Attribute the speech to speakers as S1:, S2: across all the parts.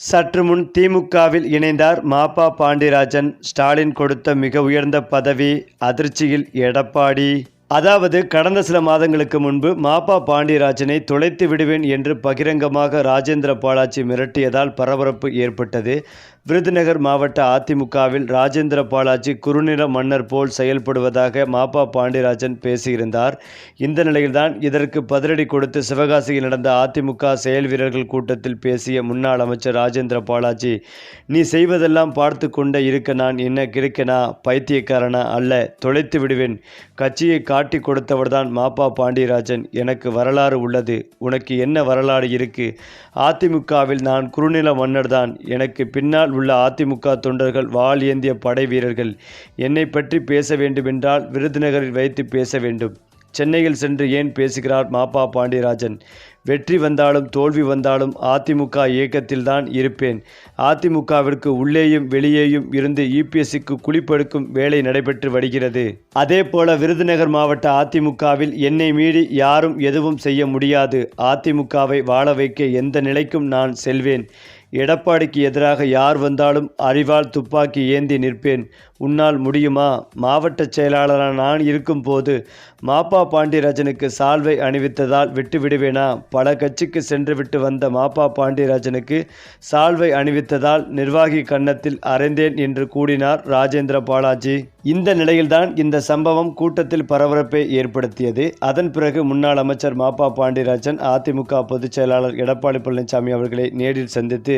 S1: சற்று முன் திமுகவில் இணைந்தார் ம.ப. பாண்டியராஜன். ஸ்டாலின் கொடுத்த மிக உயர்ந்த பதவி அதிர்ச்சியில் எடப்பாடி. அதாவது கடந்த சில மாதங்களுக்கு முன்பு ம.ப. பாண்டியராஜனை தொலைத்து விடுவேன் என்று பகிரங்கமாக ராஜேந்திர பாலாஜி மிரட்டியதால் பரபரப்பு ஏற்பட்டது. விருதுநகர் மாவட்ட அதிமுகவில் ராஜேந்திர பாலாஜி குறுநில மன்னர் போல் செயல்படுவதாக ம.ப. பாண்டியராஜன் பேசியிருந்தார். இந்த நிலையில்தான் இதற்கு பதிலடி கொடுத்து சிவகாசியில் நடந்த அதிமுக செயல் வீரர்கள் கூட்டத்தில் பேசிய முன்னாள் அமைச்சர் ராஜேந்திர பாலாஜி, நீ செய்வதெல்லாம் பார்த்து கொண்டே இருக்க நான் என்ன கிறுக்கனா பைத்தியக்காரனா அல்ல, தொலைத்து விடுவேன். கட்சியை காட்டி கொடுத்தவர்தான் ம.ப. பாண்டியராஜன். எனக்கு வரலாறு உள்ளது, உனக்கு என்ன வரலாறு இருக்கு? அதிமுகவில் நான் குறுநில மன்னர் தான். எனக்கு பின்னால் உள்ள அதிமுக தொண்டர்கள் வாள் ஏந்திய படை வீரர்கள். என்னை பற்றி பேச வேண்டுமென்றால் விருதுநகரில் வைத்து பேச வேண்டும். சென்னையில் சென்று ஏன் பேசுகிறார் ம.ப. பாண்டியராஜன்? வெற்றி வந்தாலும் தோல்வி வந்தாலும் அதிமுக இயக்கத்தில்தான் இருப்பேன். அதிமுகவிற்கு உள்ளேயும் வெளியேயும் இருந்து இபிஎஸ்சிக்கு குளிப்படுக்கும் வேலை நடைபெற்று வருகிறது. அதேபோல விருதுநகர் மாவட்ட அதிமுகவில் என்னை மீறி யாரும் எதுவும் செய்ய முடியாது. அதிமுகவை வாழ வைக்க எந்த நிலைக்கும் நான் செல்வேன். எடப்பாடிக்கு எதிராக யார் வந்தாலும் அறிவால் துப்பாக்கி ஏந்தி நிற்பேன். உன்னால் முடியுமா? மாவட்ட செயலாளராக நான் இருக்கும்போது ம.ப. பாண்டியராஜனுக்கு சால்வை அணிவித்ததால் விட்டுவிடுவேனா? பல கட்சிக்கு சென்று விட்டு வந்த ம.ப. பாண்டியராஜனுக்கு சால்வை அணிவித்ததால் நிர்வாகி கன்னத்தில் அறைந்தேன் என்று கூறினார் ராஜேந்திர பாலாஜி. இந்த நிலையில்தான் இந்த சம்பவம் கூட்டத்தில் பரபரப்பை ஏற்படுத்தியது. அதன் பிறகு முன்னாள் அமைச்சர் ம.ப. பாண்டியராஜன் அதிமுக பொதுச் செயலாளர் எடப்பாடி பழனிசாமி அவர்களை நேரில் சந்தித்து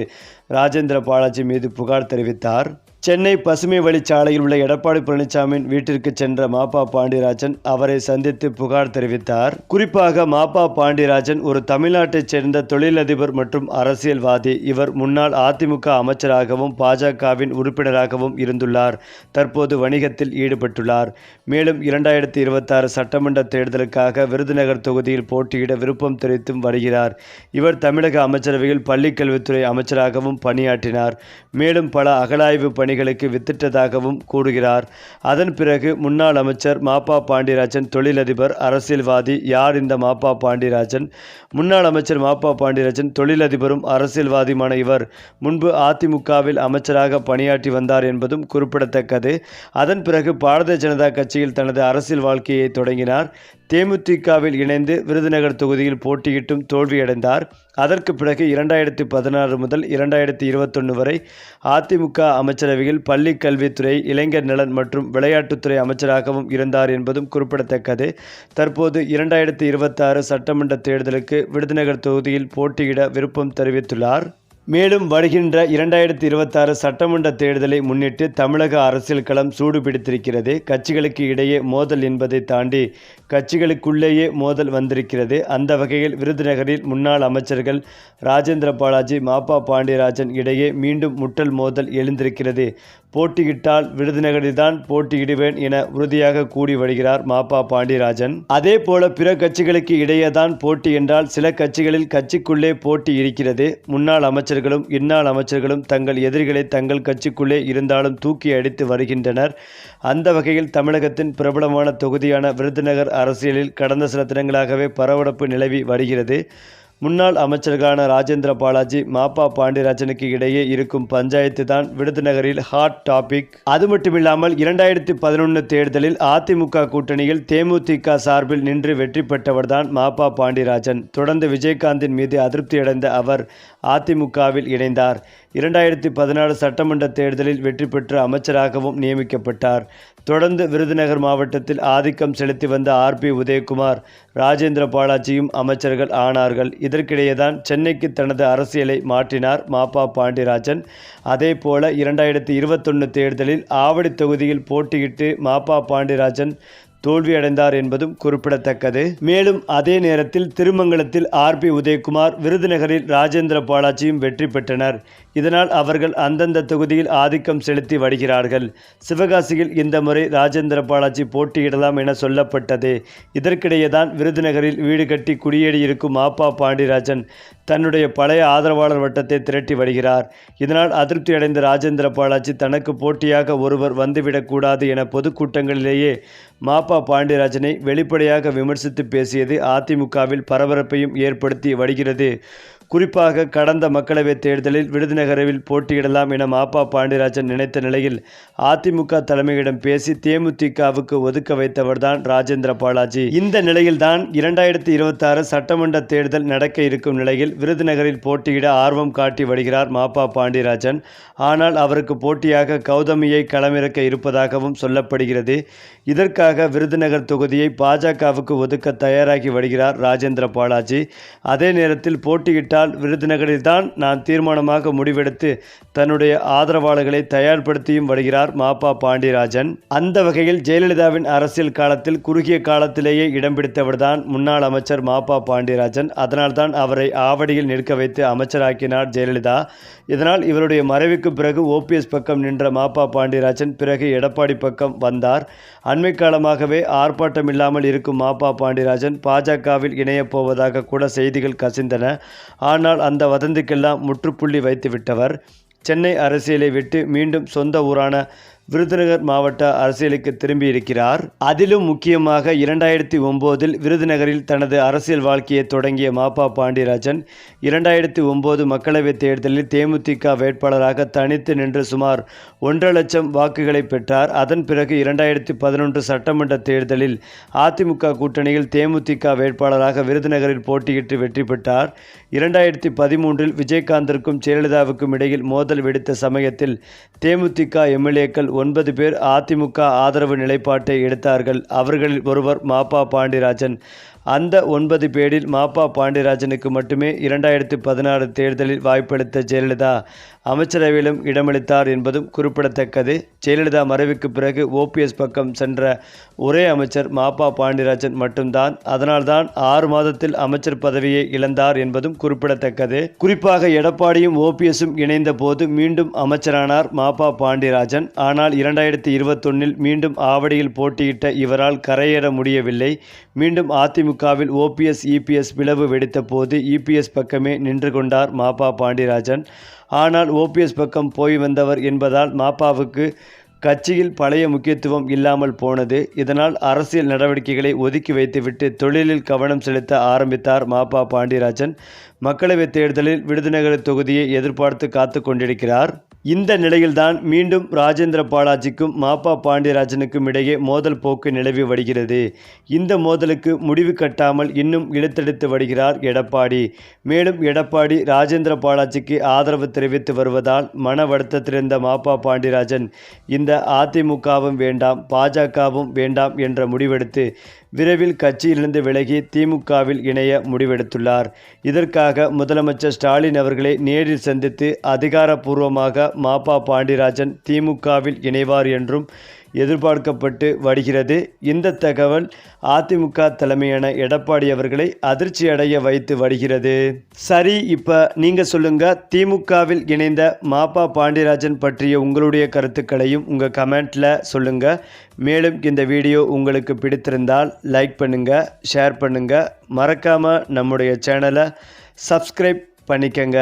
S1: ராஜேந்திர பாலாஜி மீது புகார் தெரிவித்தார். சென்னை பசுமை வழிச்சாலையில் உள்ள எடப்பாடி பழனிசாமியின் வீட்டிற்கு சென்ற ம.ப. பாண்டியராஜன் அவரை சந்தித்து புகார் தெரிவித்தார். குறிப்பாக ம.ப. பாண்டியராஜன் ஒரு தமிழ்நாட்டைச் சேர்ந்த தொழிலதிபர் மற்றும் அரசியல்வாதி. இவர் முன்னாள் அதிமுக அமைச்சராகவும் பாஜகவின் உறுப்பினராகவும் இருந்துள்ளார். தற்போது வணிகத்தில் ஈடுபட்டுள்ளார். மேலும் 2026 சட்டமன்ற தேர்தலுக்காக விருதுநகர் தொகுதியில் போட்டியிட விருப்பம் தெரிவித்தும் வருகிறார். இவர் தமிழக அமைச்சரவையில் பள்ளிக்கல்வித்துறை அமைச்சராகவும் பணியாற்றினார். மேலும் பல அகழாய்வு பணிகளுக்கு வித்திட்டதாகவும் கூறுகிறார். அதன் பிறகு முன்னாள் அமைச்சர் ம.ப. பாண்டியராஜன் தொழிலதிபர், அரசியல்வாதி. யார் இந்த ம.ப. பாண்டியராஜன்? முன்னாள் அமைச்சர் ம.ப. பாண்டியராஜன் தொழிலதிபரும் அரசியல்வாதியுமான இவர் முன்பு அதிமுகவில் அமைச்சராக பணியாற்றி வந்தார் என்பதும் குறிப்பிடத்தக்கது. அதன் பிறகு பாரதிய ஜனதா கட்சியில் தனது அரசியல் வாழ்க்கையை தொடங்கினார். தேமுதிகவில் இணைந்து விருதுநகர் தொகுதியில் போட்டியிட்டும் தோல்வியடைந்தார். அதற்கு பிறகு 2016 முதல் 2021 வரை அதிமுக அமைச்சரவையில் பள்ளி கல்வித்துறை, இளைஞர் நலன் மற்றும் விளையாட்டுத்துறை அமைச்சராகவும் இருந்தார் என்பதும் குறிப்பிடத்தக்கது. தற்போது 2026 சட்டமன்ற தேர்தலுக்கு விருதுநகர் தொகுதியில் போட்டியிட விருப்பம் தெரிவித்துள்ளார். மேலும் வருகின்ற 2026 சட்டமன்ற தேர்தலை முன்னிட்டு தமிழக அரசியல் களம் சூடுபிடித்திருக்கிறது. கட்சிகளுக்கு இடையே மோதல் என்பதை தாண்டி கட்சிகளுக்குள்ளேயே மோதல் வந்திருக்கிறது. அந்த வகையில் விருதுநகரில் முன்னாள் அமைச்சர்கள் ராஜேந்திர பாலாஜி, ம.ப. பாண்டியராஜன் இடையே மீண்டும் முட்டல் மோதல் எழுந்திருக்கிறது. போட்டியிட்டால் விருதுநகரில்தான் போட்டியிடுவேன் என உறுதியாக கூறி வருகிறார் ம.ப. பாண்டியராஜன். அதே போல பிற கட்சிகளுக்கு இடையேதான் போட்டி என்றால் சில கட்சிகளில் கட்சிக்குள்ளே போட்டி இருக்கிறது. முன்னாள் அமைச்சர்களும் இன்னாள் அமைச்சர்களும் தங்கள் எதிரிகளை தங்கள் கட்சிக்குள்ளே இருந்தாலும் தூக்கி அடித்து வருகின்றனர். அந்த வகையில் தமிழகத்தின் பிரபலமான தொகுதியான விருதுநகர் அரசியலில் கடந்த சில தினங்களாகவே பரபரப்பு நிலவி வருகிறது. முன்னாள் அமைச்சர்களான ராஜேந்திர பாலாஜி, ம.ப. பாண்டியராஜனுக்கு இடையே இருக்கும் பஞ்சாயத்து தான் விருதுநகரில் ஹாட் டாபிக். அது மட்டுமில்லாமல் 2011 தேர்தலில் அதிமுக கூட்டணியில் தேமுதிக சார்பில் நின்று வெற்றி பெற்றவர்தான் ம.ப. பாண்டியராஜன். தொடர்ந்து விஜயகாந்தின் மீது அதிருப்தியடைந்த அவர் அதிமுகவில் இணைந்தார். 2014 சட்டமன்ற தேர்தலில் வெற்றி பெற்று அமைச்சராகவும் நியமிக்கப்பட்டார். தொடர்ந்து விருதுநகர் மாவட்டத்தில் ஆதிக்கம் செலுத்தி வந்த ஆர்.பி. உதயகுமார், ராஜேந்திர பாலாஜியும் அமைச்சர்கள் ஆனார்கள். இதற்கிடையேதான் சென்னைக்கு தனது அரசியலை மாற்றினார் ம.ப. பாண்டியராஜன். அதேபோல 2021 தேர்தலில் ஆவடி தொகுதியில் போட்டியிட்டு ம.ப. பாண்டியராஜன் தோல்வியடைந்தார் என்பதும் குறிப்பிடத்தக்கது. மேலும் அதே நேரத்தில் திருமங்கலத்தில் ஆர்.பி. உதயகுமார், விருதுநகரில் ராஜேந்திர பாலாஜியும் வெற்றி பெற்றனர். இதனால் அவர்கள் அந்தந்த தொகுதியில் ஆதிக்கம் செலுத்தி வருகிறார்கள். சிவகாசியில் இந்த முறை ராஜேந்திர பாலாஜி போட்டியிடலாம் என சொல்லப்பட்டது. இதற்கிடையேதான் விருதுநகரில் வீடு கட்டி குடியேறியிருக்கும் ம.ப. பாண்டியராஜன் தன்னுடைய பழைய ஆதரவாளர் வட்டத்தை திரட்டி வருகிறார். இதனால் அதிருப்தியடைந்த ராஜேந்திர பாலாஜி தனக்கு போட்டியாக ஒருவர் வந்துவிடக்கூடாது என பொதுக்கூட்டங்களிலேயே ம.ப. பாண்டியராஜனை வெளிப்படையாக விமர்சித்து பேசியது அதிமுகவில் பரபரப்பையும் ஏற்படுத்தி வருகிறது. குறிப்பாக கடந்த மக்களவைத் தேர்தலில் விருதுநகரில் போட்டியிடலாம் என மாப்பா பாண்டியராஜன் நினைத்த நிலையில் அதிமுக தலைமையிடம் பேசி தேமுதிகவுக்கு ஒதுக்க வைத்தவர்தான் ராஜேந்திர பாலாஜி. இந்த நிலையில்தான் 2026 சட்டமன்ற தேர்தல் நடக்க இருக்கும் நிலையில் விருதுநகரில் போட்டியிட ஆர்வம் காட்டி வருகிறார் மாப்பா பாண்டியராஜன். ஆனால் அவருக்கு போட்டியாக கௌதமியை களமிறக்க இருப்பதாகவும் சொல்லப்படுகிறது. இதற்காக விருதுநகர் தொகுதியை பாஜகவுக்கு ஒதுக்க தயாராகி வருகிறார் ராஜேந்திர பாலாஜி. அதே நேரத்தில் போட்டியிட்டால் விருதுநகரில்தான் நான் தீர்மானமாக முடிவெடுத்து தன்னுடைய ஆதரவாளர்களை தயார்படுத்தியும் வருகிறார் மாப்பா பாண்டியராஜன். அந்த வகையில் ஜெயலலிதாவின் அரசியல் காலத்தில் குறுகிய காலத்திலேயே இடம் பிடித்தவர்தான் முன்னாள் அமைச்சர் மாப்பா பாண்டியராஜன். அதனால்தான் அவரை ஆவடியில் நிற்க வைத்து அமைச்சராக்கினார் ஜெயலலிதா. இதனால் இவருடைய மறைவுக்கு பிறகு ஓபிஎஸ் பக்கம் நின்ற மாப்பா பாண்டியராஜன் பிறகு எடப்பாடி பக்கம் வந்தார். அண்மை காலமாகவே ஆர்ப்பாட்டம் இல்லாமல் இருக்கும் மாப்பா பாண்டியராஜன் பாஜகவில் இணையப் போவதாக கூட செய்திகள் கசிந்தன. ஆனால் அந்த வதந்திக்கெல்லாம் முற்றுப்புள்ளி வைத்துவிட்டவர். சென்னை அரசியலை விட்டு மீண்டும் சொந்த ஊரான விருதுநகர் மாவட்ட அரசியலுக்கு திரும்பி இருக்கிறார். அதிலும் முக்கியமாக 2009 விருதுநகரில் தனது அரசியல் வாழ்க்கையை தொடங்கிய மாப்பா பாண்டியராஜன் 2009 மக்களவைத் தேர்தலில் தேமுதிக வேட்பாளராக தனித்து நின்று சுமார் 1.5 லட்சம் வாக்குகளை பெற்றார். அதன் பிறகு 2011 சட்டமன்ற தேர்தலில் அதிமுக கூட்டணியில் தேமுதிக வேட்பாளராக விருதுநகரில் போட்டியிட்டு வெற்றி பெற்றார். 2013 விஜயகாந்திற்கும் ஜெயலலிதாவுக்கும் இடையில் மோதல் வெடித்த சமயத்தில் தேமுதிக எம்எல்ஏக்கள் 9 பேர் அதிமுக ஆதரவு நிலைப்பாட்டை எடுத்தார்கள். அவர்களில் ஒருவர் மாப்பா பாண்டியராஜன். அந்த 9 பேரில் மாப்பா பாண்டியராஜனுக்கு மட்டுமே 2016 தேர்தலில் வாய்ப்பளித்த ஜெயலலிதா அமைச்சரவையிலும் இடமளித்தார் என்பதும் குறிப்பிடத்தக்கது. ஜெயலலிதா மறைவுக்கு பிறகு ஓபிஎஸ் பக்கம் சென்ற ஒரே அமைச்சர் மாப்பா பாண்டியராஜன் மட்டும்தான். அதனால்தான் 6 மாதத்தில் அமைச்சர் பதவியை இழந்தார் என்பதும் குறிப்பிடத்தக்கது. குறிப்பாக எடப்பாடியும் ஓபிஎஸும் இணைந்த போது மீண்டும் அமைச்சரானார் மாப்பா பாண்டியராஜன். ஆனால் 2021 மீண்டும் ஆவடியில் போட்டியிட்ட இவரால் கரையேற முடியவில்லை. மீண்டும் அதிமுகவில் ஓபிஎஸ் இபிஎஸ் பிளவு வெடித்த போது இபிஎஸ் பக்கமே நின்று கொண்டார் மாப்பா பாண்டியராஜன். ஆனால் ஓபிஎஸ் பக்கம் போய் வந்தவர் என்பதால் மாப்பாவுக்கு கட்சியில் பழைய முக்கியத்துவம் இல்லாமல் போனது. இதனால் அரசியல் நடவடிக்கைகளை ஒதுக்கி வைத்துவிட்டு தொழிலில் கவனம் செலுத்த ஆரம்பித்தார் மாப்பா பாண்டியராஜன். மக்களவைத் தேர்தலில் விருதுநகர் தொகுதியை எதிர்பார்த்து காத்து கொண்டிருக்கிறார். இந்த நிலையில்தான் மீண்டும் ராஜேந்திர பாலாஜிக்கும் மாப்பா பாண்டியராஜனுக்கும் இடையே மோதல் போக்கு நிலவி வருகிறது. இந்த மோதலுக்கு முடிவு கட்டாமல் இன்னும் இழுத்தடித்து வருகிறார் எடப்பாடி. மேலும் எடப்பாடி ராஜேந்திர பாலாஜிக்கு ஆதரவு தெரிவித்து வருவதால் மன வருத்தத்திலிருந்த மாப்பா பாண்டியராஜன் இந்த அதிமுகவும் வேண்டாம் பாஜகவும் வேண்டாம் என்ற முடிவெடுத்து விரைவில் கட்சியிலிருந்து விலகி திமுகவில் இணைய முடிவெடுத்துள்ளார். இதற்காக முதலமைச்சர் ஸ்டாலின் அவர்களை நேரில் சந்தித்து அதிகாரப்பூர்வமாக மாப்பா பாண்டியராஜன் திமுகவில் இணைவார் என்றும் எதிர்பார்க்கப்பட்டு வருகிறது. இந்த தகவல் அதிமுக தலைமையான எடப்பாடி அவர்களை அதிர்ச்சி அடைய வைத்து வருகிறது. சரி, இப்போ நீங்கள் சொல்லுங்கள், திமுகவில் இணைந்த மாப்பா பாண்டியராஜன் பற்றிய உங்களுடைய கருத்துக்களையும் உங்கள் கமெண்ட்டில் சொல்லுங்கள். மேலும் இந்த வீடியோ உங்களுக்கு பிடித்திருந்தால் லைக் பண்ணுங்கள், ஷேர் பண்ணுங்கள், மறக்காமல் நம்முடைய சேனலை சப்ஸ்கிரைப் பண்ணிக்கங்க.